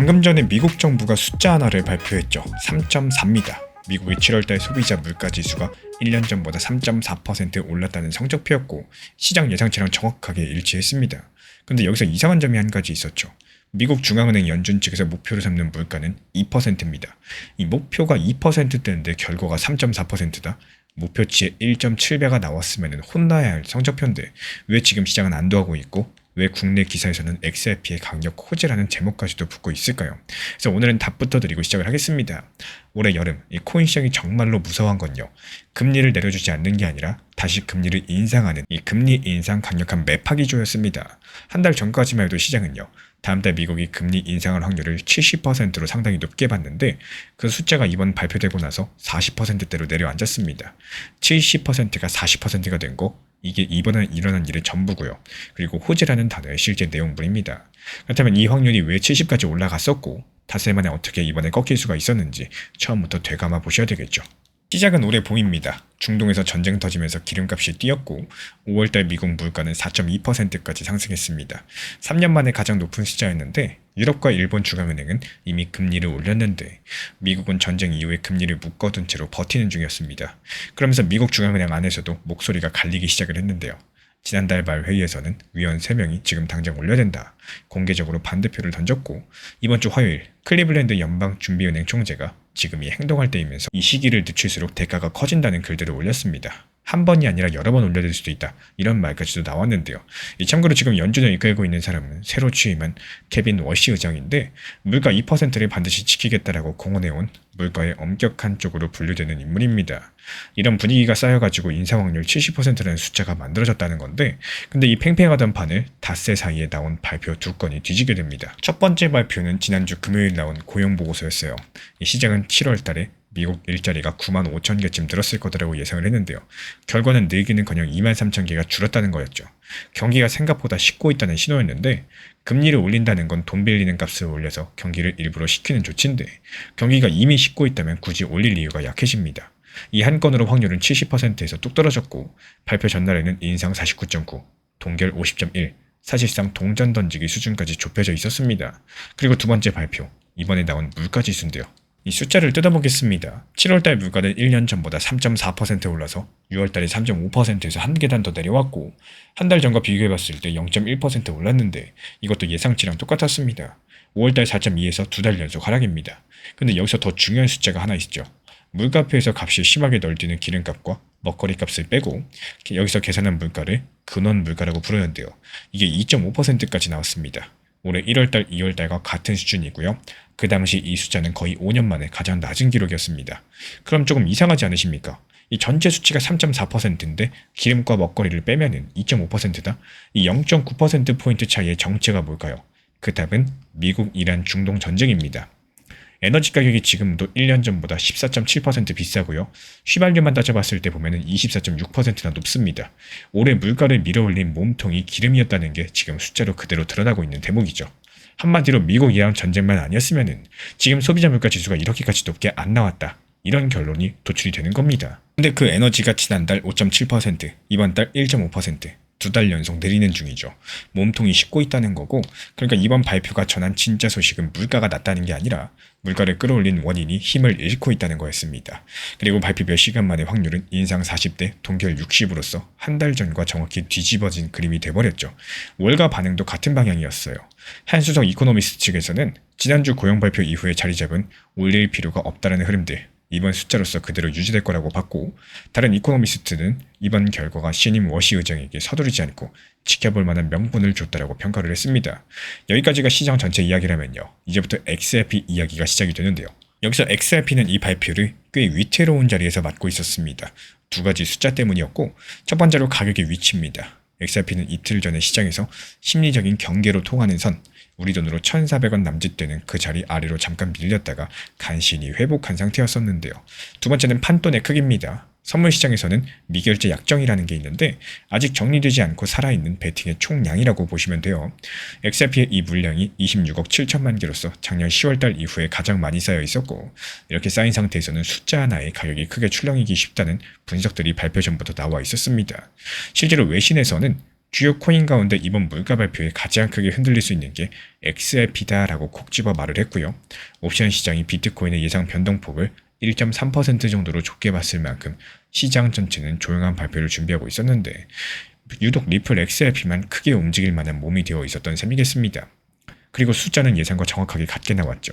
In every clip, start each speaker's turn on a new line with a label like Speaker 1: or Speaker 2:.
Speaker 1: 방금 전에 미국 정부가 숫자 하나를 발표했죠. 3.4입니다. 미국의 7월달 소비자 물가지수가 1년 전보다 3.4% 올랐다는 성적표였고 시장 예상치랑 정확하게 일치했습니다. 근데 여기서 이상한 점이 한 가지 있었죠. 미국 중앙은행 연준 측에서 목표로 삼는 물가는 2%입니다. 이 목표가 2%대인데 결과가 3.4%다? 목표치의 1.7배가 나왔으면 혼나야 할 성적표인데 왜 지금 시장은 안도하고 있고 왜 국내 기사에서는 XRP의 강력 호재라는 제목까지도 붙고 있을까요? 그래서 오늘은 답부터 드리고 시작을 하겠습니다. 올해 여름 이 코인 시장이 정말로 무서워한 건요. 금리를 내려주지 않는 게 아니라 다시 금리를 인상하는 이 금리 인상 강력한 매파기조였습니다. 한 달 전까지만 해도 시장은요. 다음 달 미국이 금리 인상할 확률을 70%로 상당히 높게 봤는데 그 숫자가 이번 발표되고 나서 40%대로 내려앉았습니다. 70%가 40%가 된 거 이게 이번에 일어난 일의 전부고요. 그리고 호재라는 단어의 실제 내용물입니다. 그렇다면 이 확률이 왜 70까지 올라갔었고 닷새 만에 어떻게 이번에 꺾일 수가 있었는지 처음부터 되감아 보셔야 되겠죠. 시작은 올해 봄입니다. 중동에서 전쟁 터지면서 기름값이 뛰었고 5월달 미국 물가는 4.2%까지 상승했습니다. 3년 만에 가장 높은 숫자였는데 유럽과 일본 중앙은행은 이미 금리를 올렸는데 미국은 전쟁 이후에 금리를 묶어둔 채로 버티는 중이었습니다. 그러면서 미국 중앙은행 안에서도 목소리가 갈리기 시작을 했는데요. 지난달 말 회의에서는 위원 3명이 지금 당장 올려야 된다. 공개적으로 반대표를 던졌고 이번 주 화요일 클리블랜드 연방준비은행 총재가 지금이 행동할 때이면서 이 시기를 늦출수록 대가가 커진다는 글들을 올렸습니다. 한 번이 아니라 여러 번 올려야 될 수도 있다. 이런 말까지도 나왔는데요. 참고로 지금 연준을 이끌고 있는 사람은 새로 취임한 케빈 워시 의장인데 물가 2%를 반드시 지키겠다라고 공언해온 물가의 엄격한 쪽으로 분류되는 인물입니다. 이런 분위기가 쌓여가지고 인상 확률 70%라는 숫자가 만들어졌다는 건데 근데 이 팽팽하던 판을 닷새 사이에 나온 발표 두 건이 뒤지게 됩니다. 첫 번째 발표는 지난주 금요일 나온 고용보고서였어요. 이 시장은 7월 달에 미국 일자리가 9만 5천 개쯤 늘었을 거라고 예상을 했는데요. 결과는 늘기는커녕 2만 3천 개가 줄었다는 거였죠. 경기가 생각보다 식고 있다는 신호였는데 금리를 올린다는 건 돈 빌리는 값을 올려서 경기를 일부러 식히는 조치인데 경기가 이미 식고 있다면 굳이 올릴 이유가 약해집니다. 이 한 건으로 확률은 70%에서 뚝 떨어졌고 발표 전날에는 인상 49.9, 동결 50.1, 사실상 동전 던지기 수준까지 좁혀져 있었습니다. 그리고 두 번째 발표, 이번에 나온 물가지수인데요. 이 숫자를 뜯어보겠습니다. 7월달 물가는 1년 전보다 3.4% 올라서 6월달에 3.5%에서 한 계단 더 내려왔고 한 달 전과 비교해봤을 때 0.1% 올랐는데 이것도 예상치랑 똑같았습니다. 5월달 4.2에서 두 달 연속 하락입니다. 근데 여기서 더 중요한 숫자가 하나 있죠. 물가표에서 값이 심하게 널뛰는 기름값과 먹거리 값을 빼고 여기서 계산한 물가를 근원 물가라고 부르는데요. 이게 2.5%까지 나왔습니다. 올해 1월달, 2월달과 같은 수준이고요. 그 당시 이 숫자는 거의 5년 만에 가장 낮은 기록이었습니다. 그럼 조금 이상하지 않으십니까? 이 전체 수치가 3.4%인데 기름과 먹거리를 빼면은 2.5%다? 이 0.9%포인트 차이의 정체가 뭘까요? 그 답은 미국, 이란, 중동 전쟁입니다. 에너지 가격이 지금도 1년 전보다 14.7% 비싸고요. 휘발유만 따져봤을 때 보면 24.6%나 높습니다. 올해 물가를 밀어올린 몸통이 기름이었다는 게 지금 숫자로 그대로 드러나고 있는 대목이죠. 한마디로 미국 이란 전쟁만 아니었으면 지금 소비자 물가 지수가 이렇게까지 높게 안 나왔다. 이런 결론이 도출이 되는 겁니다. 근데 그 에너지가 지난달 5.7%, 이번 달 1.5%, 두 달 연속 내리는 중이죠. 몸통이 식고 있다는 거고 그러니까 이번 발표가 전한 진짜 소식은 물가가 낮다는 게 아니라 물가를 끌어올린 원인이 힘을 잃고 있다는 거였습니다. 그리고 발표 몇 시간 만에 확률은 인상 40대 동결 60으로서 한 달 전과 정확히 뒤집어진 그림이 돼버렸죠. 월가 반응도 같은 방향이었어요. 한수석 이코노미스트 측에서는 지난주 고용 발표 이후에 자리 잡은 올릴 필요가 없다는 흐름들 이번 숫자로서 그대로 유지될 거라고 봤고 다른 이코노미스트는 이번 결과가 신임 워시 의장에게 서두르지 않고 지켜볼 만한 명분을 줬다라고 평가를 했습니다. 여기까지가 시장 전체 이야기라면요. 이제부터 XRP 이야기가 시작이 되는데요. 여기서 XRP는 이 발표를 꽤 위태로운 자리에서 맡고 있었습니다. 두 가지 숫자 때문이었고 첫 번째로 가격의 위치입니다. XRP는 이틀 전에 시장에서 심리적인 경계로 통하는 선 우리 돈으로 1,400원 남짓되는 그 자리 아래로 잠깐 밀렸다가 간신히 회복한 상태였었는데요. 두 번째는 판돈의 크기입니다. 선물 시장에서는 미결제 약정이라는 게 있는데 아직 정리되지 않고 살아있는 베팅의 총량이라고 보시면 돼요. XRP의 이 물량이 26억 7천만 개로서 작년 10월달 이후에 가장 많이 쌓여 있었고 이렇게 쌓인 상태에서는 숫자 하나의 가격이 크게 출렁이기 쉽다는 분석들이 발표 전부터 나와 있었습니다. 실제로 외신에서는 주요 코인 가운데 이번 물가 발표에 가장 크게 흔들릴 수 있는 게 XRP다라고 콕 집어 말을 했고요. 옵션 시장이 비트코인의 예상 변동폭을 1.3% 정도로 좁게 봤을 만큼 시장 전체는 조용한 발표를 준비하고 있었는데 유독 리플 XRP만 크게 움직일 만한 몸이 되어 있었던 셈이겠습니다. 그리고 숫자는 예상과 정확하게 같게 나왔죠.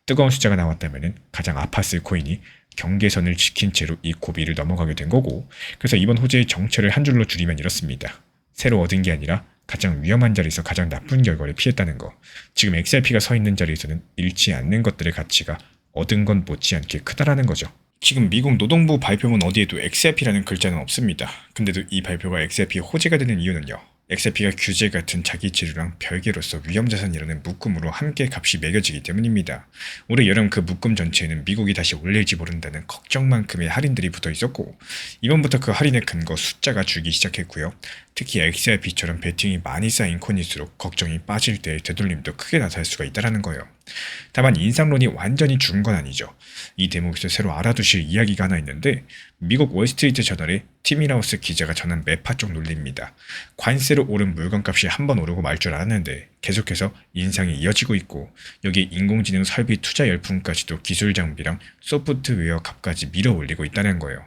Speaker 1: 뜨거운 숫자가 나왔다면 가장 아팠을 코인이 경계선을 지킨 채로 이 고비를 넘어가게 된 거고, 그래서 이번 호재의 정체를 한 줄로 줄이면 이렇습니다. 새로 얻은 게 아니라 가장 위험한 자리에서 가장 나쁜 결과를 피했다는 거. 지금 XRP가 서 있는 자리에서는 잃지 않는 것들의 가치가 얻은 건 못지않게 크다라는 거죠. 지금 미국 노동부 발표문 어디에도 XRP라는 글자는 없습니다. 근데도 이 발표가 XRP의 호재가 되는 이유는요. XRP가 규제 같은 자기 재료랑 별개로서 위험자산이라는 묶음으로 함께 값이 매겨지기 때문입니다. 올해 여름 그 묶음 전체에는 미국이 다시 올릴지 모른다는 걱정만큼의 할인들이 붙어 있었고, 이번부터 그 할인의 근거 숫자가 줄기 시작했고요. 특히 XRP처럼 베팅이 많이 쌓인 코인일수록 걱정이 빠질 때 되돌림도 크게 나타날 수가 있다는 거예요. 다만 인상론이 완전히 죽은 건 아니죠. 이 대목에서 새로 알아두실 이야기가 하나 있는데, 미국 월스트리트 저널의 티미라우스 기자가 전한 매파 쪽 논리입니다. 관세로 오른 물건값이 한번 오르고 말 줄 알았는데 계속해서 인상이 이어지고 있고, 여기에 인공지능 설비 투자 열풍까지도 기술 장비랑 소프트웨어 값까지 밀어 올리고 있다는 거예요.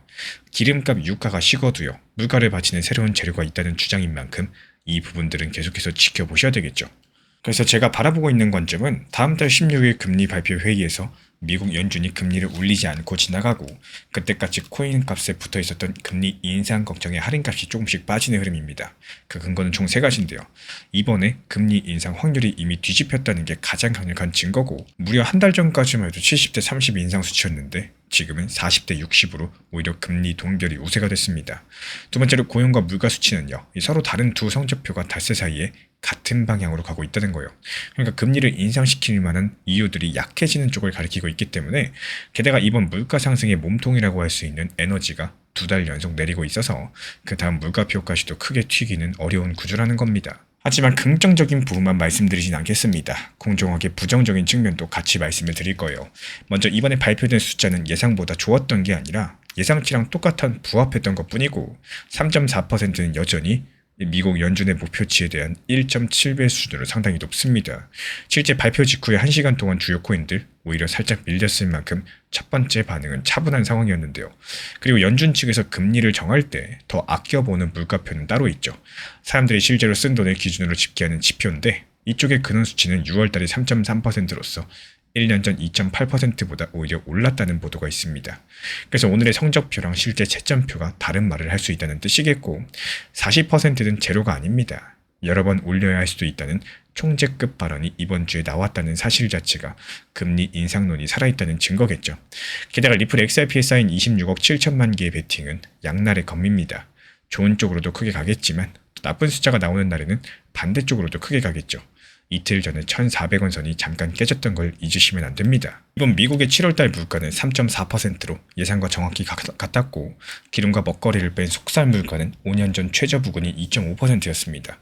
Speaker 1: 기름값 유가가 식어도요, 물가를 받치는 새로운 재료가 있다는 주장인 만큼 이 부분들은 계속해서 지켜보셔야 되겠죠. 그래서 제가 바라보고 있는 관점은 다음 달 16일 금리 발표 회의에서 미국 연준이 금리를 올리지 않고 지나가고, 그때까지 코인 값에 붙어 있었던 금리 인상 걱정의 할인값이 조금씩 빠지는 흐름입니다. 그 근거는 총 3가지인데요. 이번에 금리 인상 확률이 이미 뒤집혔다는 게 가장 강력한 증거고, 무려 한 달 전까지만 해도 70대 30 인상 수치였는데 지금은 40대 60으로 오히려 금리 동결이 우세가 됐습니다. 두 번째로 고용과 물가 수치는요, 서로 다른 두 성적표가 닷새 사이에 같은 방향으로 가고 있다는 거예요. 그러니까 금리를 인상시킬 만한 이유들이 약해지는 쪽을 가리키고 있기 때문에, 게다가 이번 물가 상승의 몸통이라고 할 수 있는 에너지가 2달 연속 내리고 있어서 그 다음 물가표까지도 크게 튀기는 어려운 구조라는 겁니다. 하지만 긍정적인 부분만 말씀드리진 않겠습니다. 공정하게 부정적인 측면도 같이 말씀을 드릴 거예요. 먼저 이번에 발표된 숫자는 예상보다 좋았던 게 아니라 예상치랑 똑같은 부합했던 것뿐이고, 3.4%는 여전히 미국 연준의 목표치에 대한 1.7배 수준으로 상당히 높습니다. 실제 발표 직후에 1시간 동안 주요 코인들 오히려 살짝 밀렸을 만큼 첫 번째 반응은 차분한 상황이었는데요. 그리고 연준 측에서 금리를 정할 때 더 아껴보는 물가표는 따로 있죠. 사람들이 실제로 쓴 돈을 기준으로 집계하는 지표인데, 이쪽의 근원 수치는 6월달에 3.3%로서 1년 전 2.8%보다 오히려 올랐다는 보도가 있습니다. 그래서 오늘의 성적표랑 실제 채점표가 다른 말을 할 수 있다는 뜻이겠고, 40%는 제로가 아닙니다. 여러 번 올려야 할 수도 있다는 총재급 발언이 이번 주에 나왔다는 사실 자체가 금리 인상론이 살아있다는 증거겠죠. 게다가 리플 XRP에 쌓인 26억 7천만 개의 베팅은 양날의 검입니다. 좋은 쪽으로도 크게 가겠지만 나쁜 숫자가 나오는 날에는 반대쪽으로도 크게 가겠죠. 이틀 전에 1,400원 선이 잠깐 깨졌던 걸 잊으시면 안 됩니다. 이번 미국의 7월달 물가는 3.4%로 예상과 정확히 같았고, 기름과 먹거리를 뺀 속살 물가는 5년 전 최저 부근이 2.5%였습니다.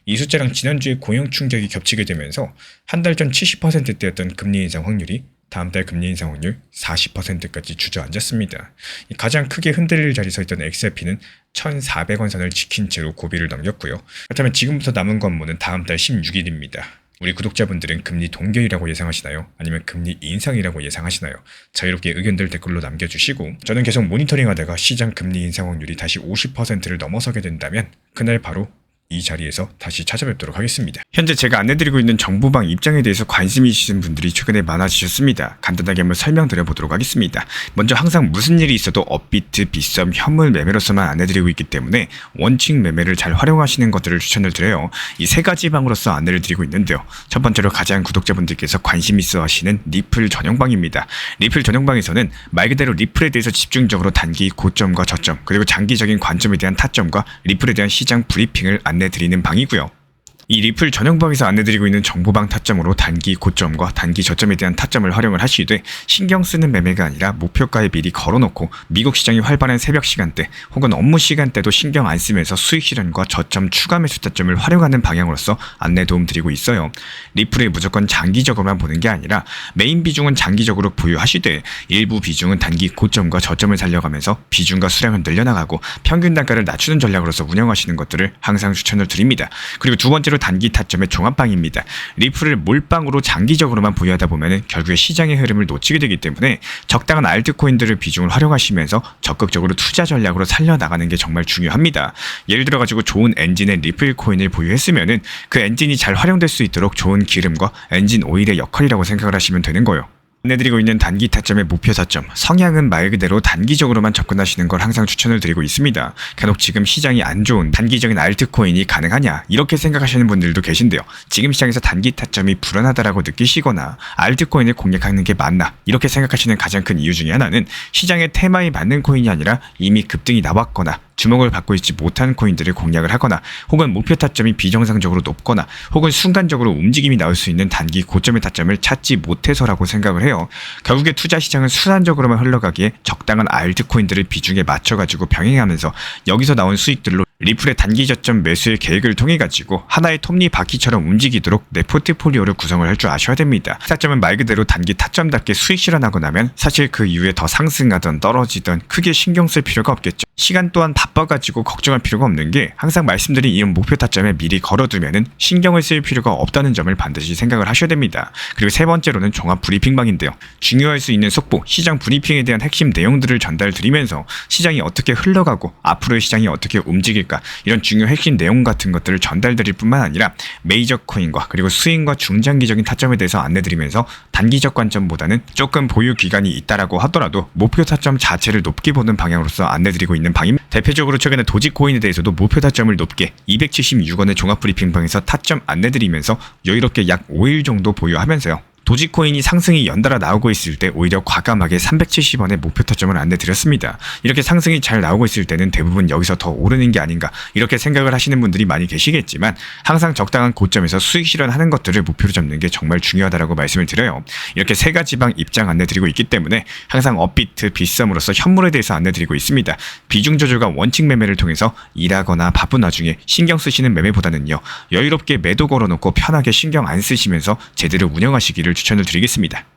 Speaker 1: 이 숫자랑 지난주에 고용 충격이 겹치게 되면서 한 달 전 70%대였던 금리 인상 확률이 다음 달 금리 인상 확률 40%까지 주저앉았습니다. 가장 크게 흔들릴 자리에 서 있던 XRP는 1,400원 선을 지킨 채로 고비를 넘겼고요. 그렇다면 지금부터 남은 관문은 다음 달 16일입니다. 우리 구독자분들은 금리 동결이라고 예상하시나요? 아니면 금리 인상이라고 예상하시나요? 자유롭게 의견들 댓글로 남겨주시고, 저는 계속 모니터링하다가 시장 금리 인상 확률이 다시 50%를 넘어서게 된다면 그날 바로 이 자리에서 다시 찾아뵙도록 하겠습니다. 현재 제가 안내드리고 있는 정보방 입장에 대해서 관심이 있으신 분들이 최근에 많아지셨습니다. 간단하게 한번 설명드려보도록 하겠습니다. 먼저 항상 무슨 일이 있어도 업비트, 빗썸, 현물 매매로서만 안내드리고 있기 때문에 원칙 매매를 잘 활용하시는 것들을 추천을 드려요. 이 3가지 방으로서 안내를 드리고 있는데요. 첫 번째로 가장 구독자분들께서 관심 있어 하시는 리플 전용방입니다. 리플 전용방에서는 말 그대로 리플에 대해서 집중적으로 단기 고점과 저점, 그리고 장기적인 관점에 대한 타점과 리플에 대한 시장 브리핑을 안내드리는 방이고요. 이 리플 전용방에서 안내드리고 있는 정보방 타점으로 단기 고점과 단기 저점에 대한 타점을 활용을 하시되 신경 쓰는 매매가 아니라 목표가에 미리 걸어놓고 미국 시장이 활발한 새벽 시간대 혹은 업무 시간대도 신경 안 쓰면서 수익 실현과 저점 추가 매수 타점을 활용하는 방향으로서 안내 도움 드리고 있어요. 리플을 무조건 장기적으로만 보는 게 아니라 메인 비중은 장기적으로 보유하시되 일부 비중은 단기 고점과 저점을 살려가면서 비중과 수량을 늘려나가고 평균 단가를 낮추는 전략으로서 운영하시는 것들을 항상 추천을 드립니다. 그리고 두 번째로 단기 타점의 종합방입니다. 리플을 몰빵으로 장기적으로만 보유하다 보면 결국에 시장의 흐름을 놓치게 되기 때문에 적당한 알트코인들을 비중을 활용하시면서 적극적으로 투자 전략으로 살려나가는 게 정말 중요합니다. 예를 들어 가지고 좋은 엔진의 리플 코인을 보유했으면은 그 엔진이 잘 활용될 수 있도록 좋은 기름과 엔진 오일의 역할이라고 생각을 하시면 되는 거예요. 안내드리고 있는 단기 타점의 목표 타점, 성향은 말 그대로 단기적으로만 접근하시는 걸 항상 추천을 드리고 있습니다. 간혹 지금 시장이 안 좋은 단기적인 알트코인이 가능하냐 이렇게 생각하시는 분들도 계신데요. 지금 시장에서 단기 타점이 불안하다라고 느끼시거나 알트코인을 공략하는 게 맞나 이렇게 생각하시는 가장 큰 이유 중에 하나는 시장의 테마에 맞는 코인이 아니라 이미 급등이 나왔거나 주목을 받고 있지 못한 코인들을 공략을 하거나 혹은 목표 타점이 비정상적으로 높거나 혹은 순간적으로 움직임이 나올 수 있는 단기 고점의 타점을 찾지 못해서라고 생각을 해요. 결국에 투자 시장은 순환적으로만 흘러가기에 적당한 알트코인들을 비중에 맞춰가지고 병행하면서 여기서 나온 수익들로 리플의 단기 저점 매수의 계획을 통해 가지고 하나의 톱니바퀴처럼 움직이도록 내 포트폴리오를 구성을 할 줄 아셔야 됩니다. 타점은 말 그대로 단기 타점답게 수익 실현하고 나면 사실 그 이후에 더 상승하던 떨어지던 크게 신경 쓸 필요가 없겠죠. 시간 또한 바빠가지고 걱정할 필요가 없는 게 항상 말씀드린 이 목표 타점에 미리 걸어두면은 신경을 쓸 필요가 없다는 점을 반드시 생각을 하셔야 됩니다. 그리고 세 번째로는 종합 브리핑방인데요. 중요할 수 있는 속보, 시장 브리핑에 대한 핵심 내용들을 전달드리면서 시장이 어떻게 흘러가고 앞으로의 시장이 어떻게 움직일까 이런 중요 핵심 내용 같은 것들을 전달드릴 뿐만 아니라 메이저 코인과 그리고 스윙과 중장기적인 타점에 대해서 안내드리면서 단기적 관점보다는 조금 보유 기간이 있다라고 하더라도 목표 타점 자체를 높게 보는 방향으로서 안내드리고 있는 방입니다. 대표적으로 최근에 도지코인에 대해서도 목표 타점을 높게 276원의 종합 브리핑방에서 타점 안내드리면서 여유롭게 약 5일 정도 보유하면서요. 도지코인이 상승이 연달아 나오고 있을 때 오히려 과감하게 370원의 목표 타점을 안내드렸습니다. 이렇게 상승이 잘 나오고 있을 때는 대부분 여기서 더 오르는 게 아닌가 이렇게 생각을 하시는 분들이 많이 계시겠지만 항상 적당한 고점에서 수익 실현하는 것들을 목표로 잡는 게 정말 중요하다고 말씀을 드려요. 이렇게 세 가지 방 입장 안내드리고 있기 때문에 항상 업비트, 빗썸으로서 현물에 대해서 안내드리고 있습니다. 비중 조절과 원칙 매매를 통해서 일하거나 바쁜 와중에 신경 쓰시는 매매보다는요. 여유롭게 매도 걸어놓고 편하게 신경 안 쓰시면서 제대로 운영하시기를 추천을 드리겠습니다.